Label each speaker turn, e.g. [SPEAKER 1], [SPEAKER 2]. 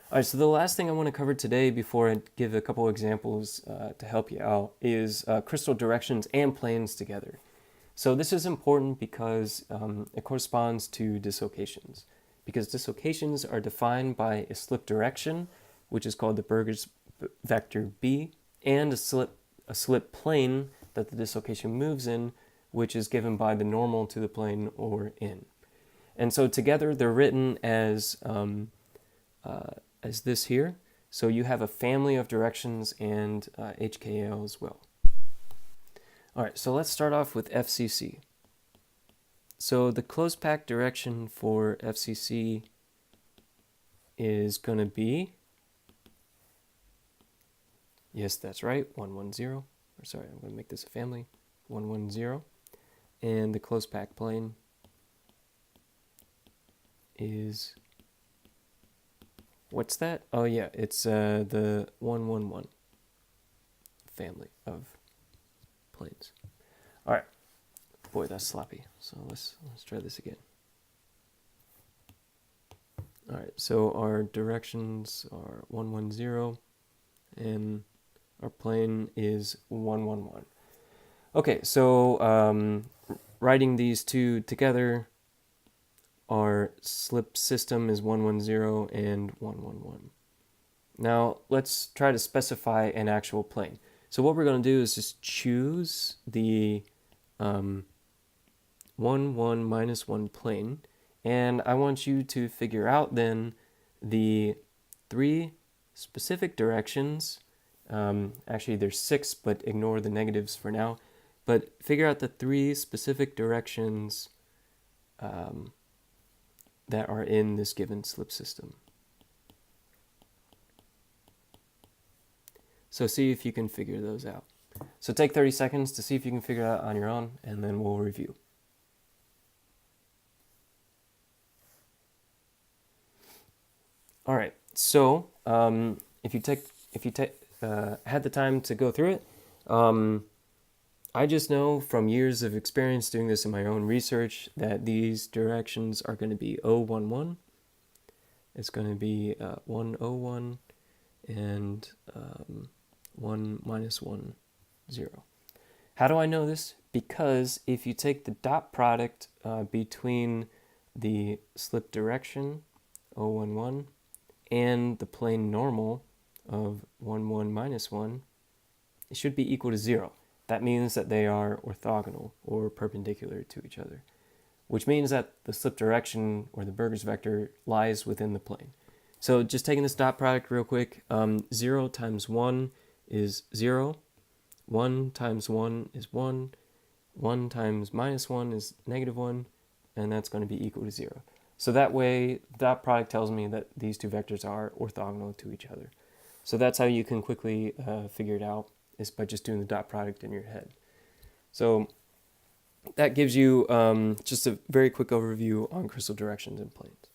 [SPEAKER 1] All right, so the last thing I want to cover today before I give a couple examples to help you out is crystal directions and planes together. So this is important because it corresponds to dislocations. Because dislocations are defined by a slip direction, which is called the Burgers vector B, and a slip plane that the dislocation moves in, which is given by the normal to the plane or in. And so together they're written as this here. So you have a family of directions and HKL as well. All right, so let's start off with FCC. So the closed pack direction for FCC is going to be, yes, that's right, 110. Or sorry, I'm going to make this a family, 110. And the closed pack plane is, what's that? Oh yeah, it's the 111 family of planes. All right. Boy, that's sloppy. So let's try this again. All right, so our directions are 110 and our plane is 111. Okay, so writing these two together, our slip system is 110 and 111. Now let's try to specify an actual plane. So what we're going to do is just choose the 1, 1, minus 1 plane, and I want you to figure out then the 3 specific directions. Actually, there's 6, but ignore the negatives for now. But figure out the 3 specific directions that are in this given slip system. So see if you can figure those out. So take 30 seconds to see if you can figure it out on your own, and then we'll review. All right. So if you had the time to go through it, I just know from years of experience doing this in my own research that these directions are going to be 011. It's going to be 101 and 1 minus 1 0. How do I know this? Because if you take the dot product between the slip direction 011 and the plane normal of 1, 1 minus 1, it should be equal to 0. That means that they are orthogonal or perpendicular to each other, which means that the slip direction or the Burgers vector lies within the plane. So just taking this dot product real quick, 0 times 1 is 0, 1 times 1 is 1, 1 times minus 1 is negative 1, and that's going to be equal to 0. So that way, dot product tells me that these two vectors are orthogonal to each other. So that's how you can quickly figure it out, is by just doing the dot product in your head. So that gives you just a very quick overview on crystal directions and planes.